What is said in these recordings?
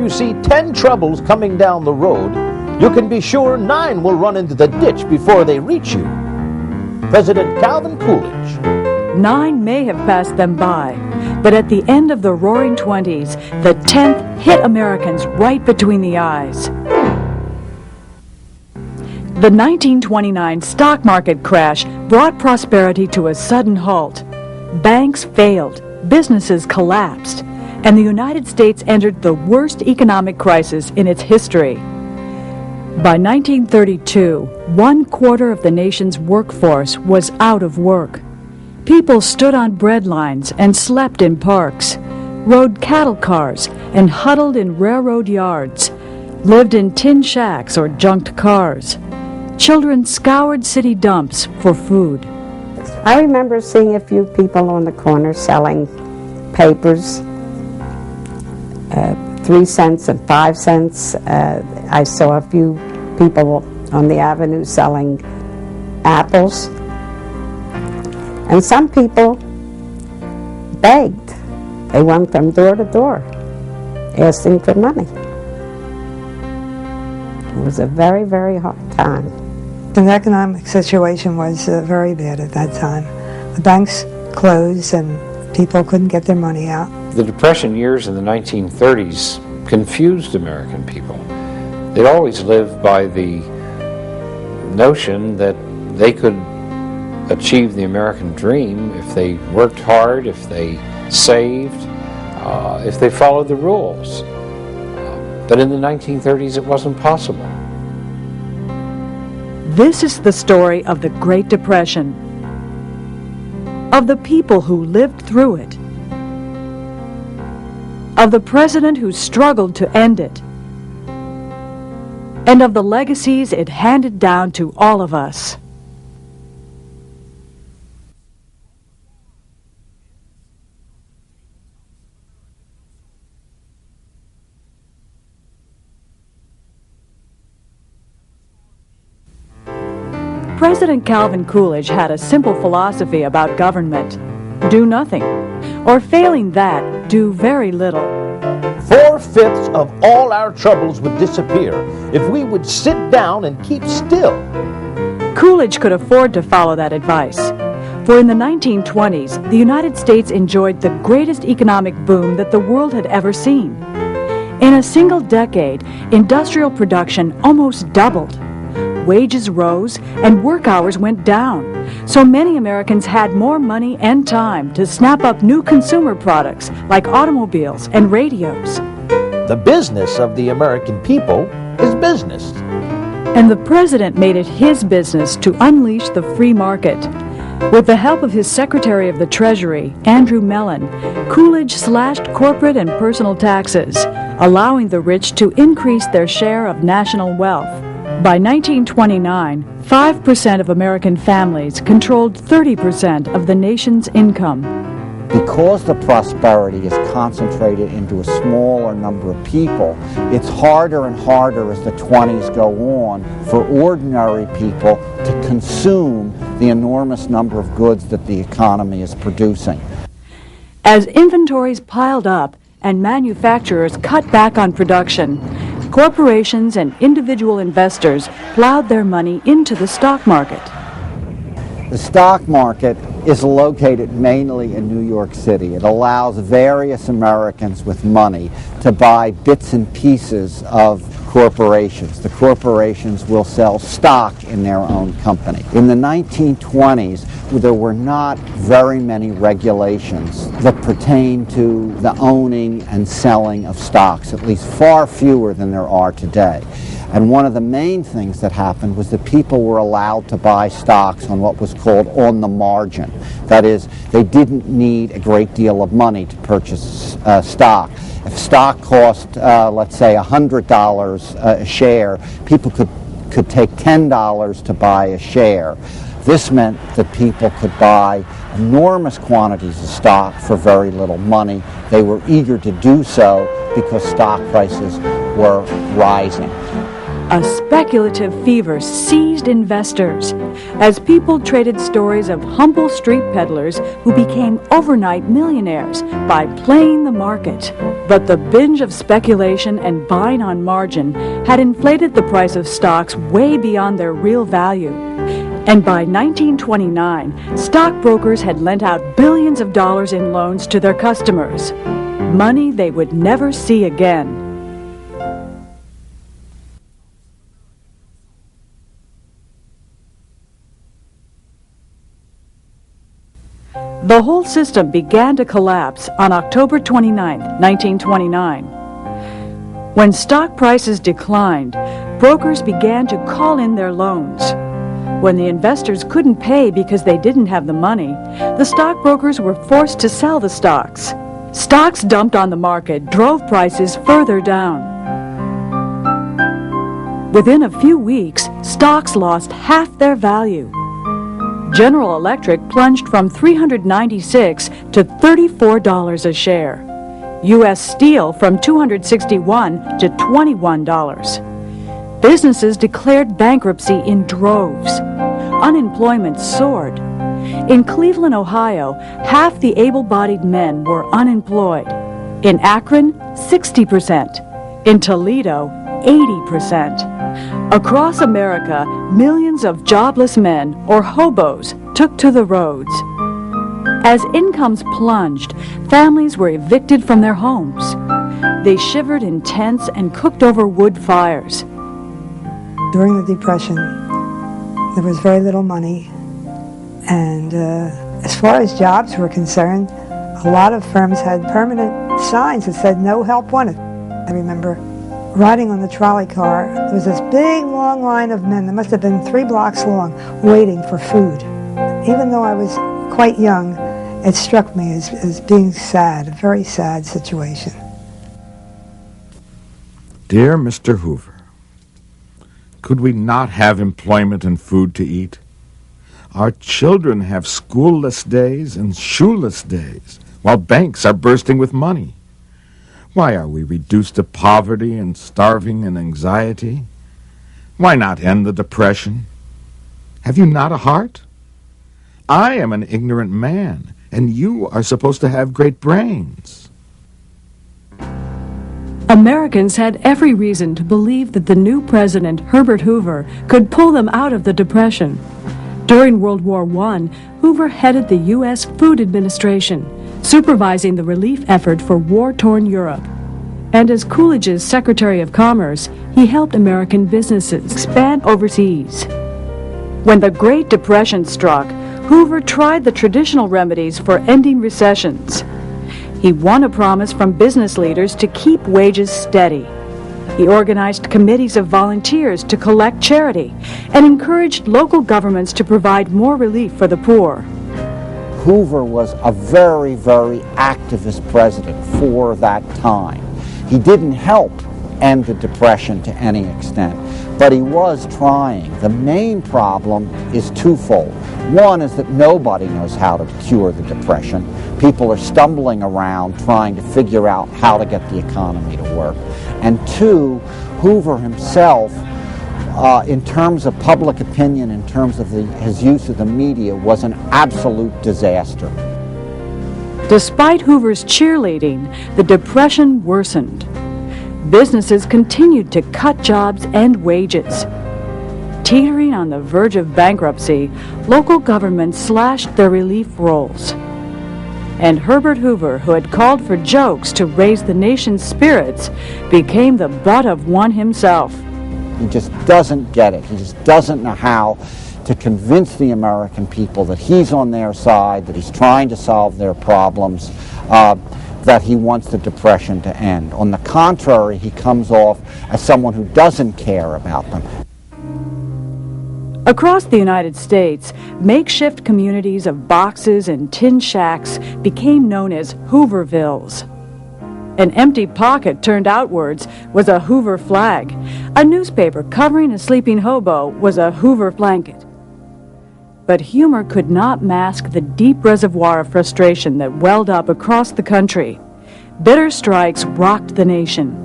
you see 10 troubles coming down the road, you can be sure 9 will run into the ditch before they reach you. President Calvin Coolidge. 9 may have passed them by, but at the end of the Roaring Twenties, the 10th hit Americans right between the eyes. The 1929 stock market crash brought prosperity to a sudden halt. Banks failed, businesses collapsed, and the United States entered the worst economic crisis in its history. By 1932, 1/4 of the nation's workforce was out of work. People stood on bread lines and slept in parks, rode cattle cars and huddled in railroad yards, lived in tin shacks or junked cars. Children scoured city dumps for food. I remember seeing a few people on the corner selling papers, 3 cents and 5 cents. I saw a few people on the avenue selling apples. And some people begged. They went from door to door asking for money. It was a very, very hard time. The economic situation was very bad at that time. The banks closed and people couldn't get their money out. The Depression years in the 1930s confused American people. They'd always lived by the notion that they could achieve the American dream if they worked hard, if they saved, if they followed the rules. But in the 1930s it wasn't possible. This is the story of the Great Depression, of the people who lived through it, of the president who struggled to end it, and of the legacies it handed down to all of us. President Calvin Coolidge had a simple philosophy about government: do nothing, or failing that, do very little. 4/5 of all our troubles would disappear if we would sit down and keep still. Coolidge could afford to follow that advice, for in the 1920s, the United States enjoyed the greatest economic boom that the world had ever seen. In a single decade, industrial production almost doubled. Wages rose and work hours went down, so many Americans had more money and time to snap up new consumer products like automobiles and radios. The business of the American people is business. And the president made it his business to unleash the free market. With the help of his Secretary of the Treasury, Andrew Mellon, Coolidge slashed corporate and personal taxes, allowing the rich to increase their share of national wealth. By 1929, 5% of American families controlled 30% of the nation's income. Because the prosperity is concentrated into a smaller number of people, it's harder and harder as the 20s go on for ordinary people to consume the enormous number of goods that the economy is producing. As inventories piled up and manufacturers cut back on production, corporations and individual investors plowed their money into the stock market. The stock market is located mainly in New York City. It allows various Americans with money to buy bits and pieces of corporations. The corporations will sell stock in their own company. In the 1920s, there were not very many regulations that pertain to the owning and selling of stocks, at least far fewer than there are today. And one of the main things that happened was that people were allowed to buy stocks on what was called on the margin. That is, they didn't need a great deal of money to purchase stock. If stock cost, let's say, $100 a share, people could take $10 to buy a share. This meant that people could buy enormous quantities of stock for very little money. They were eager to do so because stock prices were rising. A speculative fever seized investors as people traded stories of humble street peddlers who became overnight millionaires by playing the market. But the binge of speculation and buying on margin had inflated the price of stocks way beyond their real value. And by 1929, stockbrokers had lent out billions of dollars in loans to their customers, money they would never see again. The whole system began to collapse on October 29, 1929. When stock prices declined, brokers began to call in their loans. When the investors couldn't pay because they didn't have the money, the stockbrokers were forced to sell the stocks. Stocks dumped on the market drove prices further down. Within a few weeks, stocks lost half their value. General Electric plunged from $396 to $34 a share. U.S. Steel from $261 to $21. Businesses declared bankruptcy in droves. Unemployment soared. In Cleveland, Ohio, half the able-bodied men were unemployed. In Akron, 60%. In Toledo, 80%. Across America, millions of jobless men, or hobos, took to the roads. As incomes plunged, families were evicted from their homes. They shivered in tents and cooked over wood fires. During the Depression, there was very little money, and as far as jobs were concerned, a lot of firms had permanent signs that said "No help wanted." I remember riding on the trolley car. There was this big, long line of men that must have been 3 blocks long, waiting for food. Even though I was quite young, it struck me as being sad, a very sad situation. Dear Mr. Hoover, could we not have employment and food to eat? Our children have schoolless days and shoeless days, while banks are bursting with money. Why are we reduced to poverty and starving and anxiety? Why not end the Depression? Have you not a heart? I am an ignorant man, and you are supposed to have great brains. Americans had every reason to believe that the new president, Herbert Hoover, could pull them out of the Depression. During World War I, Hoover headed the U.S. Food Administration, supervising the relief effort for war-torn Europe. And as Coolidge's Secretary of Commerce, he helped American businesses expand overseas. When the Great Depression struck, Hoover tried the traditional remedies for ending recessions. He won a promise from business leaders to keep wages steady. He organized committees of volunteers to collect charity and encouraged local governments to provide more relief for the poor. Hoover was a very, very activist president for that time. He didn't help end the Depression to any extent, but he was trying. The main problem is twofold. One is that nobody knows how to cure the Depression. People are stumbling around trying to figure out how to get the economy to work. And two, Hoover himself, in terms of public opinion, in terms of his use of the media, was an absolute disaster. Despite Hoover's cheerleading, the Depression worsened. Businesses continued to cut jobs and wages. Teetering on the verge of bankruptcy, local governments slashed their relief rolls. And Herbert Hoover, who had called for jokes to raise the nation's spirits, became the butt of one himself. He just doesn't get it. He just doesn't know how to convince the American people that he's on their side, that he's trying to solve their problems, that he wants the Depression to end. On the contrary, he comes off as someone who doesn't care about them. Across the United States, makeshift communities of boxes and tin shacks became known as Hoovervilles. An empty pocket turned outwards was a Hoover flag. A newspaper covering a sleeping hobo was a Hoover blanket. But humor could not mask the deep reservoir of frustration that welled up across the country. Bitter strikes rocked the nation.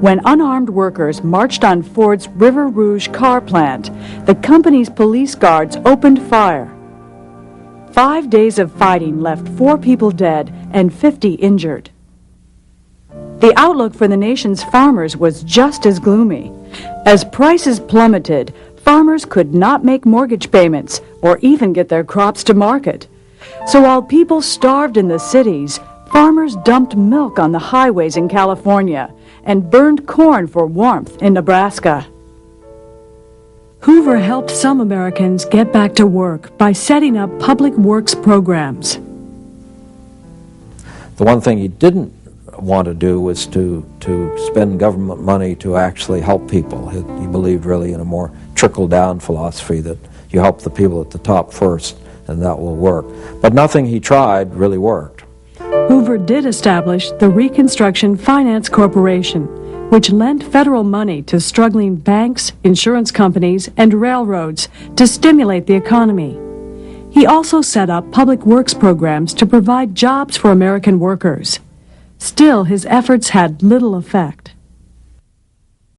When unarmed workers marched on Ford's River Rouge car plant, the company's police guards opened fire. 5 days of fighting left 4 people dead and 50 injured. The outlook for the nation's farmers was just as gloomy. As prices plummeted, farmers could not make mortgage payments or even get their crops to market. So while people starved in the cities, farmers dumped milk on the highways in California and burned corn for warmth in Nebraska. Hoover helped some Americans get back to work by setting up public works programs. The one thing he didn't want to do was to spend government money to actually help people. He believed really in a more trickle-down philosophy that you help the people at the top first and that will work. But nothing he tried really worked. Hoover did establish the Reconstruction Finance Corporation, which lent federal money to struggling banks, insurance companies, and railroads to stimulate the economy. He also set up public works programs to provide jobs for American workers. Still, his efforts had little effect.